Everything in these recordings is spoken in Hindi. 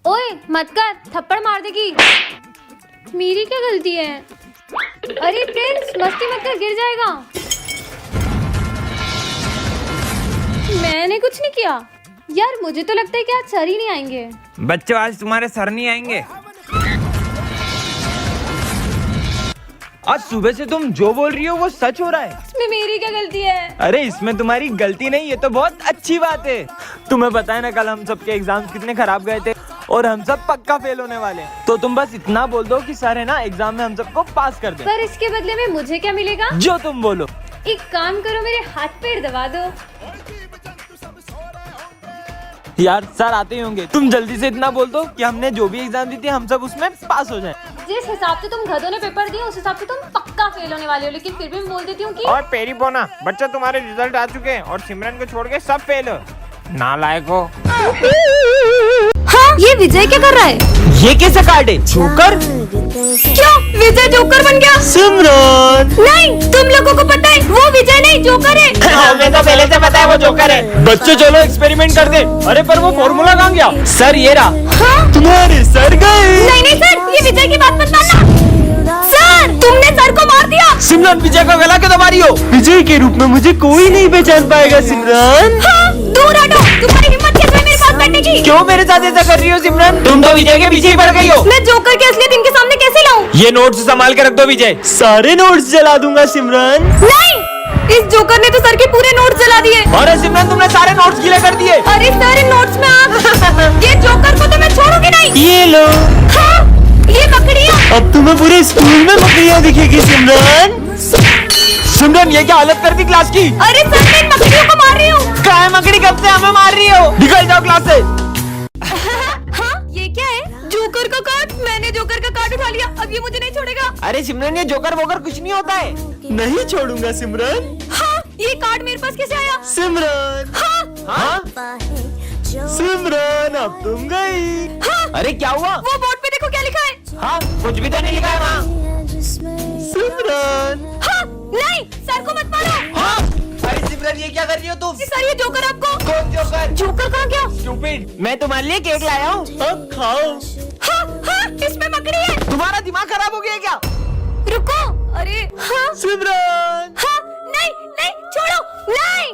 ओए मत कर, थप्पड़ मार देगी। मेरी क्या गलती है? अरे प्रिंस मस्ती मत कर, गिर जाएगा। मैंने कुछ नहीं किया यार, मुझे तो लगता है कि आज सर ही नहीं आएंगे। बच्चों आज तुम्हारे सर नहीं आएंगे। आज सुबह से तुम जो बोल रही हो वो सच हो रहा है। इसमें मेरी क्या गलती है? अरे इसमें तुम्हारी गलती नहीं, ये तो बहुत अच्छी बात है। तुम्हें पता है ना कल हम सबके एग्जाम्स कितने खराब गए थे और हम सब पक्का फेल होने वाले हैं। तो तुम बस इतना बोल दो कि सर है ना एग्जाम में हम सबको पास कर दे। पर इसके बदले में मुझे क्या मिलेगा? जो तुम बोलो। एक काम करो, मेरे हाथ पैर दबा दो। यार सर आते ही होंगे, तुम जल्दी से इतना बोल दो कि हमने जो भी एग्जाम दी थी हम सब उसमें पास हो जाएं। जिस हिसाब से तुम गधों ने पेपर दिए उस हिसाब से तुम पक्का फेल होने वाले हो, लेकिन फिर भी मैं बोल देती हूँ कि और पेरी पोना बच्चा तुम्हारे रिजल्ट आ चुके हैं और सिमरन को छोड़ के सब फेल हो। नालायक हो। हाँ, ये विजय क्या कर रहा है? ये कैसा कार्ड है? जोकर? क्या विजय जोकर बन गया? सिमरन नहीं, तुम लोगों को पता है वो विजय नहीं जोकर है। हमें तो पहले से पता है वो जोकर है। बच्चों चलो एक्सपेरिमेंट कर दे। अरे पर वो फॉर्मूला कहाँ गया? सर ये रहा। हाँ? तुम्हारे सर गए। नहीं नहीं सर, ये विजय की बात मत मानना। सर तुमने सर को मार दिया। सिमरन विजय का गला क्यों दबा रही हो? विजय के रूप में मुझे कोई नहीं पहचान पाएगा सिमरन। हाँ, दूर हटो, तुम्हारी हिम्मत कैसे है मेरे पास बैठने की? क्यों मेरे साथ ऐसा कर रही हो सिमरन? तुम तो विजय के पीछे ही पड़ गई हो। मैं जोकर के असलियत इनके सामने कैसे लाऊं? ये नोट्स संभाल के रख दो विजय। सारे नोट्स जला दूंगा सिमरन। नहीं, इस जोकर ने तो सर के पूरे नोट्स जला दिए। अरे सिमरन तुमने सारे नोट्स गीले कर दिए। अरे सर इन नोट्स में आप ये जोकर को तो मैं छोड़ूंगी नहीं। ये लो। हाँ, ये मकड़ियाँ। अब तुम्हें पूरे स्कूल में मकड़ियाँ दिखेगी सिमरन। सिमरन ये क्या हालत कर दी क्लास की? अरे सर मैं इन मकड़ियों को मार रही हूँ। काय मकड़ी कब से हमें मार रही हो? निकल जाओ क्लास से। हाँ, ये क्या है? जोकर का कार्ड। मैंने जोकर का कार्ड उठा लिया, अब ये मुझे नहीं छोड़ेगा। अरे सिमरन ये जोकर वोकर कुछ नहीं होता है। नहीं छोड़ूंगा सिमरन। हाँ, ये कार्ड मेरे पास कैसे आया? सिमरन। हाँ, हाँ? सिमरन अब तुम गई। हाँ, अरे क्या हुआ? वो बोर्ड पे देखो क्या लिखा है। हाँ कुछ भी तो नहीं लिखा है वहाँ। सिमरन। हाँ, नहीं सर को मत मारो। हाँ? अरे सिमरन ये क्या कर रही हो तुम? सर ये जोकर आपको। कौन जोकर? जोकर कहाँ गया? स्टूपिड, मैं तुम्हारे लिए केक लाया हूँ। अब खाओ। हाँ, हाँ, इसमें मकड़ी है। तुम्हारा दिमाग खराब हो गया क्या? रुको। अरे हाँ, सिमरन। हाँ, नहीं नहीं छोड़ो, नहीं।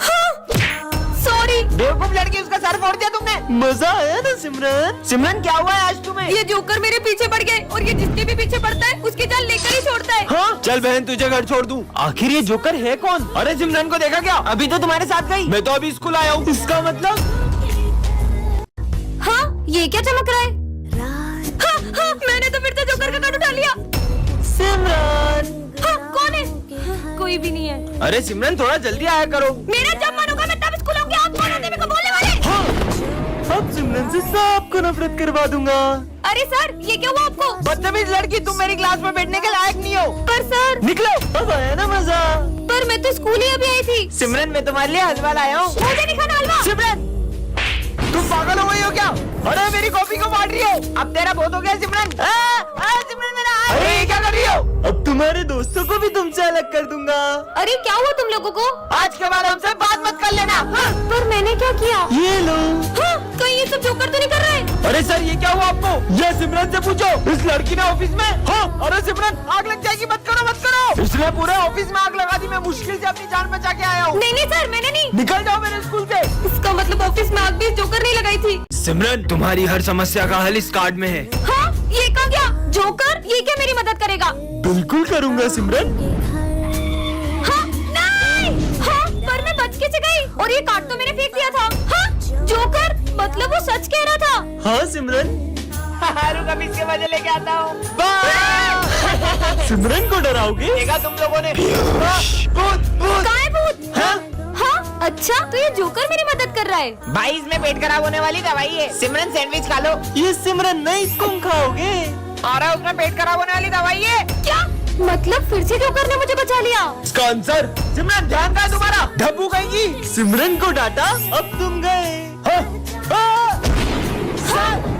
हाँ, सॉरी। बेवकूफ लड़की, उसका सर फोड़ दिया तुमने। मजा आया ना सिमरन? सिमरन क्या हुआ है आज तुम्हें? ये जोकर मेरे पीछे पड़ गए और ये जिसके भी पीछे पड़ता है उसकी जान लेकर ही छोड़ता है। हाँ? चल बहन तुझे घर छोड़ दूं। आखिर ये जोकर है कौन? अरे सिमरन को देखा क्या? अभी तो तुम्हारे साथ गई। मैं तो अभी स्कूल आया हूँ। इसका मतलब? हाँ, ये क्या चमक रहा है? हाँ, हाँ, मैंने तो फिर से जोकर का कार्ड उठा लिया। सिमरन। हाँ, कौन है? कोई भी नहीं है। अरे सिमरन थोड़ा जल्दी आया करो। मेरा जब मन होगा मैं तब स्कूल आऊंगी। आप कौन होते हैं मेरे को बोलने वाले? हाँ? अब सिमरन से सबको नफरत करवा दूंगा। अरे सर ये क्या हुआ आपको? बदतमीज लड़की, तुम मेरी क्लास में बैठने के लायक नहीं हो। पर सर। निकलो। अब आया ना मजा? पर मैं तो स्कूल ही अभी आई थी। सिमरन मैं तुम्हारे लिए हलवा लाया हूँ। मुझे नहीं खाना हलवा। सिमरन तुम पागल हो गई हो क्या? अरे मेरी कॉपी को मार रही हो। अब तेरा बहुत हो गया सिमरन। सिमरन मेरा हाथ। अरे ये क्या कर रही हो? अब तुम्हारे दोस्तों को भी तुमसे अलग कर दूंगा। अरे क्या हुआ तुम लोगों को? आज के बाद हमसे बात मत कर लेना। हाँ, पर मैंने क्या किया? ये लो। हाँ, कहीं ये सब जोकर तो नहीं कर रहे? अरे सर ये क्या हुआ आपको? ये सिमरन से पूछो। इस लड़की ने ऑफिस में। हाँ? अरे सिमरन आग लग जाएगी, मत करो मत करो। इसने पूरे ऑफिस में आग लगा दी। मैं मुश्किल से अपनी जान बचा के आया हूँ। नहीं नहीं सर, मैंने नहीं। निकल जाओ मेरे स्कूल से। इसका मतलब ऑफिस में आग भी जोकर नहीं लगाई थी। सिमरन तुम्हारी हर समस्या का हल इस कार्ड में है। हाँ, ये कहाँ गया? जोकर ये क्या मेरी मदद करेगा? बिल्कुल करूँगा सिमरन। हाँ, नहीं। हाँ, पर मैं बच कैसे गई? और ये कार्ड तो मैंने फेंक दिया था। हाँ, जोकर मतलब वो सच कह रहा था। हाँ सिमरन। रुक अभी इसके वजह लेके आता हूँ। सिमरन को डराओगे? देखा तुम लोगों ने। भूत भूत। कहाँ है भूत? हाँ? हाँ, अच्छा तो ये जोकर मेरी मदद कर रहा है। भाई इसमें पेट खराब होने वाली दवाई है। सिमरन सैंडविच खा लो। ये सिमरन नहीं तुम खाओगे। और उसमें पेट खराब होने वाली दवाई है। क्या मतलब फिर से जोकर ने मुझे बचा लिया? इसका आंसर। सिमरन ध्यान कहाँ तुम्हारा? धब्बू कहेंगी। सिमरन को डांटा, अब तुम गए।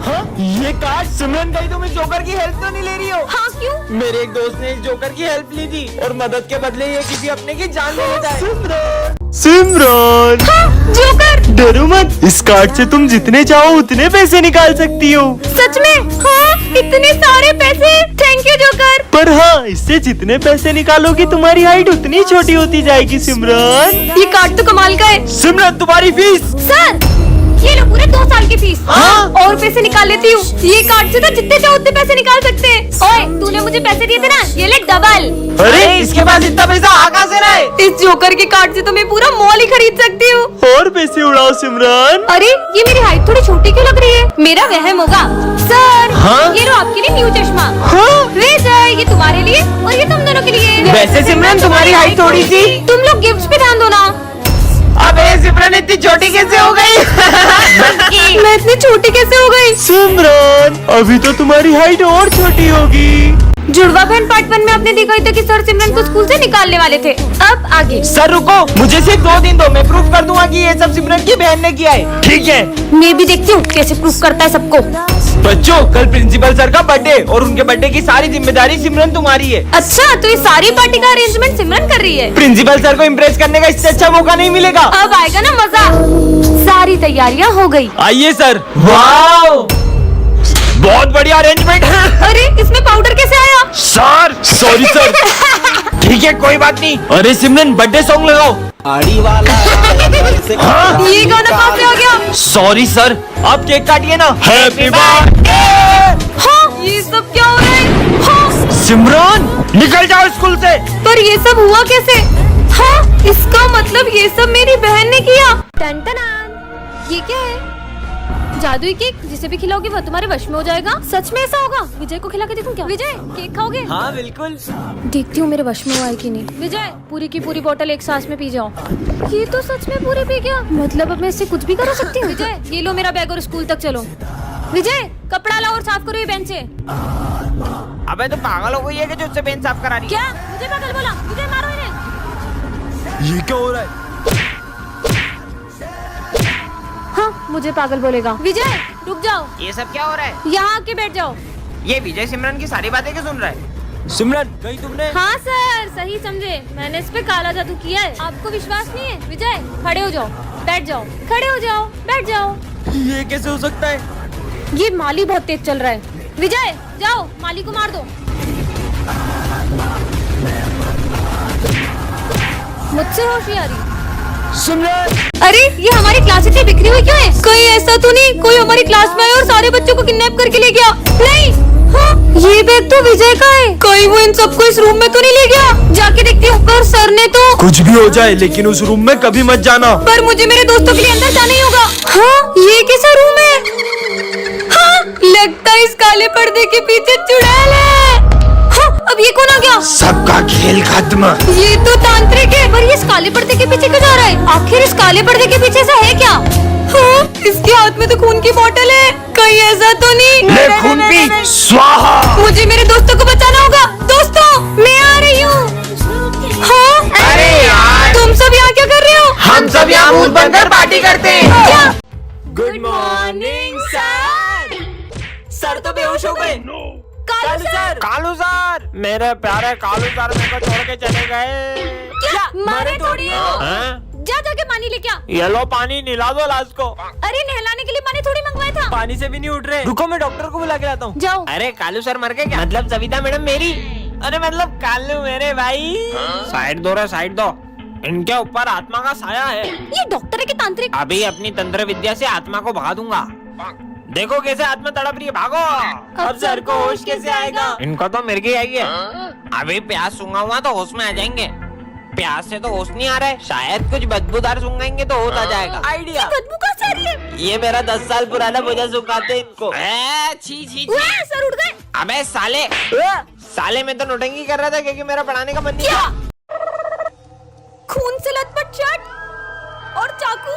हाँ? ये कार्ड सिमरन कहीं तुम इस जोकर की हेल्प तो नहीं ले रही हो? हाँ क्यों? मेरे एक दोस्त ने इस जोकर की हेल्प ली थी और मदद के बदले ये किसी अपने की जान ले लेता है। सिमरन सिमरन हाँ, जोकर डरो मत, इस कार्ड से तुम जितने चाहो उतने पैसे निकाल सकती हो। सच में? हाँ, इतने सारे पैसे। Thank you joker. पर हाँ, इससे जितने पैसे निकालोगी तुम्हारी हाइट उतनी छोटी होती जाएगी सिमरन। ये कार्ड तो कमाल का है। सिमरन तुम्हारी फीस। सर ये लो पूरे 2 साल की फीस। हाँ? और पैसे निकाल लेती हूँ। ये कार्ड से तो जितने चाहो उतने पैसे निकाल सकते हैं। ओए तूने मुझे पैसे दिए थे ना, ये ले डबल। अरे इसके पास इतना पैसा कहाँ से रहा है? इस जोकर के कार्ड से तो मैं पूरा मॉल ही खरीद सकती हूँ। और पैसे उड़ाओ सिमरन। अरे ये मेरी हाइट थोड़ी छोटी क्यों लग रही है? मेरा वहम होगा। सर हाँ? ये लो आपके लिए न्यू चश्मा। हाँ? विजय ये तुम्हारे लिए और ये तुम दोनों के लिए। वैसे सिमरन तुम्हारी हाइट थोड़ी सी। तुम लोग गिफ्ट्स पे ध्यान दो ना। अबे सिमरन इतनी छोटी कैसे हो गई? मैं इतनी छोटी कैसे हो गई? सिमरन अभी तो तुम्हारी हाइट और छोटी होगी। जुड़वा बहन पार्ट 1 में आपने देखा ही था कि सर सिमरन को स्कूल से निकालने वाले थे। अब आगे। सर रुको, मुझे सिर्फ 2 दिन दो, मैं प्रूफ कर दूंगा कि ये सब सिमरन की बहन ने किया है। ठीक है मैं भी देखती हूँ कैसे प्रूफ करता है सबको। बच्चों कल प्रिंसिपल सर का बर्थडे और उनके बर्थडे की सारी जिम्मेदारी सिमरन तुम्हारी है। अच्छा तो ये सारी पार्टी का अरेंजमेंट सिमरन कर रही है। प्रिंसिपल सर को इम्प्रेस करने का इससे अच्छा मौका नहीं मिलेगा। अब आएगा ना मजा। सारी तैयारियां हो गई। आइए सर। वाओ बहुत बढ़िया अरेंजमेंट है। अरे इसमें पाउडर कैसे आया? Sir sorry sir. ठीक है कोई बात नहीं। अरे सिमरन बर्थडे सॉन्ग लगाओ। आड़ी वाला हाँ? ये गाना कहाँ से आ गया? सॉरी सर, आप केक काटिए ना। Happy birthday. हाँ ये सब क्या हो रहा है? हाँ सिमरन निकल जाओ स्कूल से। पर ये सब हुआ कैसे? हाँ इसका मतलब ये सब मेरी बहन ने किया। टन-टनान। ये क्या है? जादुई केक, जिसे भी खिलाओगे वो तुम्हारे वश में हो जाएगा। सच में ऐसा होगा? विजय को खिला के देखूं क्या? विजय केक खाओगे? हाँ बिल्कुल। देखती हूँ मेरे वश में हुआ है कि नहीं। विजय पूरी की पूरी बोतल एक सांस में पी जाओ। ये तो सच में पूरी पी गया। मतलब अब मैं इससे कुछ भी करा सकती हूँ। विजय ये लो मेरा बैग और स्कूल तक चलो। विजय कपड़ा लाओ और साफ करो ये बेंच से। अबे तो पागल हो गई है कि जो उससे पेन साफ करा रही है। क्या मुझे पागल बोला? विजय मारो इन्हें। ये क्या हो रहा है? हाँ मुझे पागल बोलेगा। विजय रुक जाओ। ये सब क्या हो रहा है? यहाँ आके बैठ जाओ। ये विजय सिमरन की सारी बातें क्यों सुन रहा है? सिमरन कहीं तुमने? हाँ सर सही समझे, मैंने इस पे काला जादू किया है। आपको विश्वास नहीं है? विजय खड़े हो जाओ, बैठ जाओ, खड़े हो जाओ, बैठ जाओ। ये कैसे हो सकता है? ये माली बहुत तेज चल रहा है। विजय जाओ माली को मार दो। मुझसे होशियारी। सिमरन अरे ये हमारी क्लास इतनी बिखरी हुई क्यों है? कहीं ऐसा तो नहीं कोई हमारी क्लास में आया और सारे बच्चों को किडनैप करके ले गया? नहीं। हाँ, ये बैग तो विजय का है। कहीं वो इन सबको इस रूम में तो नहीं ले गया? जाके देखती हूँ। पर सर ने तो। कुछ भी हो जाए लेकिन उस रूम में कभी मत जाना। पर मुझे मेरे दोस्तों के लिए अंदर जाना ही होगा। हाँ ये कैसा रूम है? हाँ लगता है इस काले पर्दे के पीछे चुड़ैल है। हाँ अब ये कौन आ गया? सबका खेल खत्म। ये तो तांत्रिक है। पर ये इस काले पर्दे के पीछे क्यों जा रहा है? आखिर इस काले पर्दे के पीछे ऐसा है क्या? हाँ, इसके हाथ में तो खून की बोतल है। कहीं ऐसा तो नहीं? ले खून पी स्वाहा। मुझे मेरे दोस्तों को बचाना होगा। दोस्तों मैं आ रही हूँ। हाँ अरे यार तुम सब यहाँ क्या कर रहे हो? हम सब यहाँ भूत बनकर पार्टी करते हैं। क्या? Good morning sir. सर तो बेहोश हो गए। कालू सर। कालू सर मेरे प्यारे कालू सर मेरे को छोड़ के चले गए। क्या मारे थोड़ी हो? हाँ? जा जाके पानी लेके आ। ये लो पानी निला दो लाश को। अरे नहलाने के लिए पानी थोड़ी मंगवाया था। पानी से भी नहीं उठ रहे। रुको मैं डॉक्टर को बुला के लाता हूँ। जाओ। अरे कालू सर मर गए क्या? मतलब सविता मैडम मेरी। अरे मतलब कालू मेरे भाई। साइड दो रे साइड दो। इनके ऊपर आत्मा का साया है। ये डॉक्टर है कि तांत्रिक? अभी अपनी तंत्र विद्या से आत्मा को भगा दूंगा। देखो कैसे आत्मा तड़प रही है, भागो। अब सर को होश कैसे आएगा? इनको तो मिर्ग ही आई है। अभी प्यास सूंघा हुआ तो होश में आ जाएंगे। प्यास से तो होश नहीं आ रहा है, शायद कुछ बदबूदार सूंघेंगे तो होश आ जाएगा। आइडिया। बदबू का सर ये मेरा 10 साल पुराना भोजा सुखाते हैं इनको। छी छी छी। सर उठ गए। अबे साले साले मैं तो नोटंकी कर रहा था क्योंकि मेरा पढ़ाने का मन नहीं था। खून से लथपथ शर्ट और चाकू,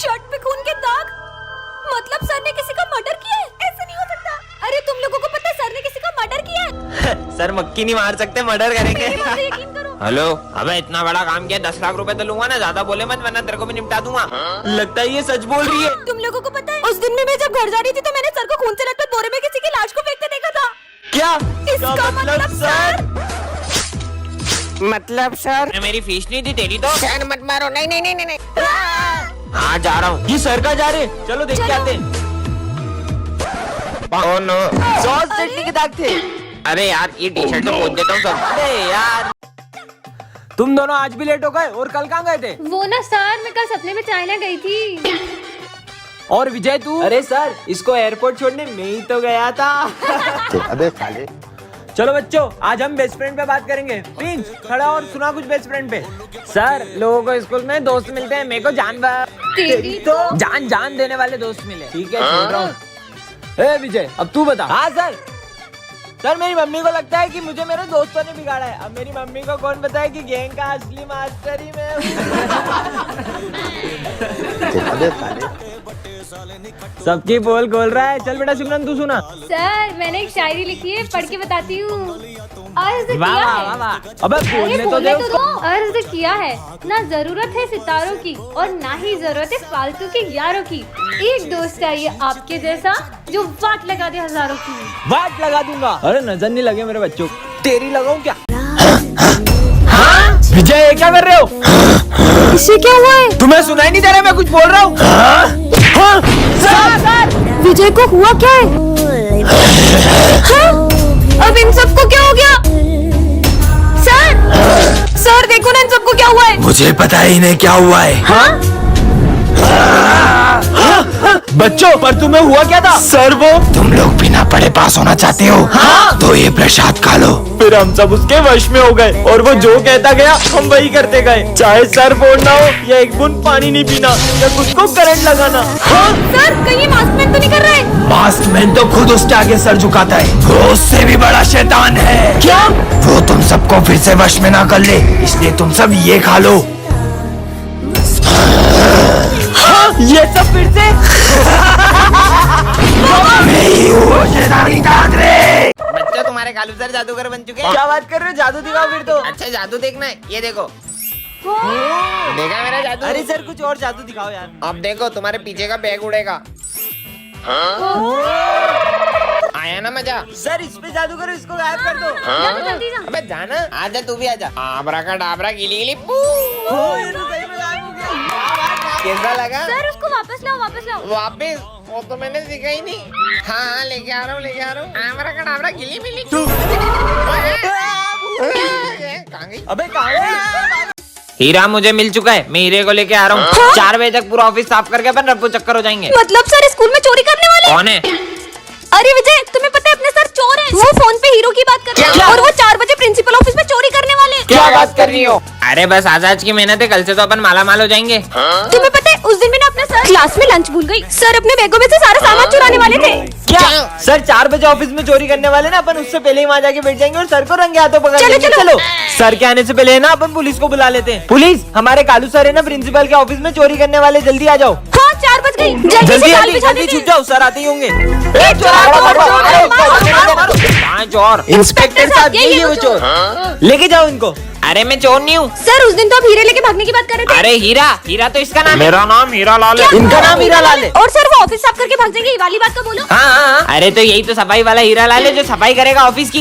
शर्ट पे खून के दाग। मतलब सर ने किसी का मर्डर किया है? ऐसे नहीं हो सकता। अरे तुम लोगों को पता है सर ने किसी का मर्डर किया है? सर मक्खी नहीं मार सकते, मर्डर करेंगे। मेरी बात यकीन करो। हेलो अबे इतना बड़ा काम किया, 10 लाख रुपए तो लूंगा ना, ज्यादा बोले मत वरना तेरे को भी निपटा दूंगा। लगता है ये सच बोल रही है। तुम लोगों को पता है उस दिन में मैं जब घर जा रही थी तो मैंने सर को खून से लथपथ बोरे में किसी की लाश को फेंकते देखा था। क्या? इसका मतलब सर मतलब सर मेरी फीस नहीं दी तेरी तो। सर मत मारो। नहीं नहीं नहीं नहीं नहीं। हाँ जा रहा हूँ। ये सर का जा रहे, चलो देख के आते हैं। Oh no. सॉस चटनी के दाग थे। अरे यार ये टी शर्ट तो पोंछ देता हूँ सब। अरे यार तुम दोनों आज भी लेट हो गए, और कल कहाँ गए थे? वो ना सर, मैं कल सपने में चाइना गई थी। और विजय तू? अरे सर इसको एयरपोर्ट छोड़ने में ही तो गया था। अबे साले। चलो बच्चों, आज हम बेस्ट फ्रेंड पे बात करेंगे। प्रिंस खड़ा और सुना कुछ बेस्ट फ्रेंड पे। सर लोगों को स्कूल में दोस्त मिलते हैं, मेरे को तेरी तो जान देने वाले दोस्त मिले। ठीक है छोड़ रहा हूँ। ए विजय अब तू बता। हाँ सर। सर मेरी मम्मी को लगता है कि मुझे मेरे दोस्तों ने बिगाड़ा है। अब मेरी मम्मी को कौन बताए कि गैंग का असली मास्टर ही मैं हूँ। अबे साले। सबकी बोल खोल रहा है। चल बेटा सिमरन तू सुना। सर मैंने एक शायरी लिखी है, पढ़ के बताती हूँ। अर्ज वाह किया वाह है। वाह वाह। अबे अरे बोलने तो दे बोलने तो उसको। दो। अर्ज किया है, ना जरूरत है सितारों की और ना ही जरूरत है फालतू के यारों की। एक दोस्त चाहिए आपके जैसा जो वाट लगा दे हजारों की। वाट लगा दूंगा। अरे नजर नहीं लगे मेरे बच्चों को। तेरी लगाऊं क्या? विजय क्या कर रहे हो? इसे क्या हुआ है? तुम्हें सुनाई नहीं दे रहा मैं कुछ बोल रहा हूँ? सर विजय को हुआ क्या है? हाँ? अब इन सबको क्या हो गया? सर देखो ना इन सबको क्या हुआ है। मुझे पता ही नहीं क्या हुआ है। बच्चों पर तुम्हें हुआ क्या था? सर वो तुम लोग बिना पढ़े पास होना चाहते हो। हाँ? तो ये प्रसाद खा लो। फिर हम सब उसके वश में हो गए और वो जो कहता गया हम वही करते गए। चाहे सर फोड़ना हो या एक बूंद पानी नहीं पीना या खुद को करंट लगाना। सर कहीं मास्क मैन तो नहीं कर रहे? मास्क मैन तो खुद उसके आगे सर झुकाता है। वो उससे भी बड़ा शैतान है। क्या? वो तुम सबको फिर से वश में ना कर ले, इसलिए तुम सब ये खा लो। ये सब फिर से? मैं ही हूँ वो शैतानी दादरे। बच्चों तुम्हारे कालू सर जादूगर बन चुके हैं। क्या बात कर रहे हो? जादू दिखाओ फिर तो। अच्छा जादू देखना है, ये देखो। देखा मेरा जादू? अरे सर कुछ और जादू दिखाओ यार। अब देखो तुम्हारे पीछे का बैग उड़ेगा। आया ना मजा? सर इस पे जादू करो, इसको गायब कर दो। जाओ जल्दी जा। अबे जाना, आजा तू भी आजा। आबरा का डाबरा गिली गिली पू। ये तो सही में गायब हो गया। कैसा लगा? सर उसको वापस लाओ, वापस लाओ। वापिस? वो तो मैंने सीखा ही नहीं। हाँ लेके आ रहा हूँ, लेके आ रहा हूँ। आबरा का डाबरा गिली मिली। कहाँ गई? अबे कहाँ है? हीरा मुझे मिल चुका है, मैं हीरे को लेके आ रहा हूँ। 4 बजे तक पूरा ऑफिस साफ करके अपन रफ्फू चक्कर हो जाएंगे। मतलब सर स्कूल में चोरी करने वाले? कौन है? अरे विजय तुम्हें पता है अपने सर चोर हैं। वो फोन पे हीरो की बात कर रहे हैं और वो 4 बजे प्रिंसिपल ऑफिस में चोरी करने वाले हैं। क्या बात कर रही हो? अरे बस आज की मेहनत है, कल से तो अपन माला माल हो जाएंगे। तुम्हें पता है उस दिन मैंने अपना सर क्लास में लंच भूल गई। सर अपने बैगों में से सारा सामान चुराने वाले थे। क्या? सर 4 बजे ऑफिस में चोरी करने वाले ना, अपन उससे पहले ही वहाँ जाके बैठ जाएंगे और सर को रंगे हाथों पकड़ लेंगे। चलो सर के आने से पहले है ना अपन पुलिस को बुला लेते हैं। पुलिस हमारे कालू सर है ना प्रिंसिपल के ऑफिस में चोरी करने वाले, जल्दी आ जाओ। हाँ 4 बज गई। जल्दी जल्दी जल्दी छूट जाओ, सर आते ही होंगे। कहाँ चोर? इंस्पेक्टर साहब यही है वो चोर, लेके जाओ इनको। अरे मैं चोर नहीं हूँ। सर उस दिन तो आप हीरे लेके भागने की बात कर रहे थे। अरे हीरा, हीरा तो इसका नाम है। मेरा नाम हीरा लाल है। इनका नाम हीरा लाल है। और सर वो ऑफिस साफ करके भाग जाएंगे, ये वाली बात तो बोलो। हाँ हाँ, अरे तो यही तो सफाई वाला हीरा लाल है जो सफाई करेगा ऑफिस की।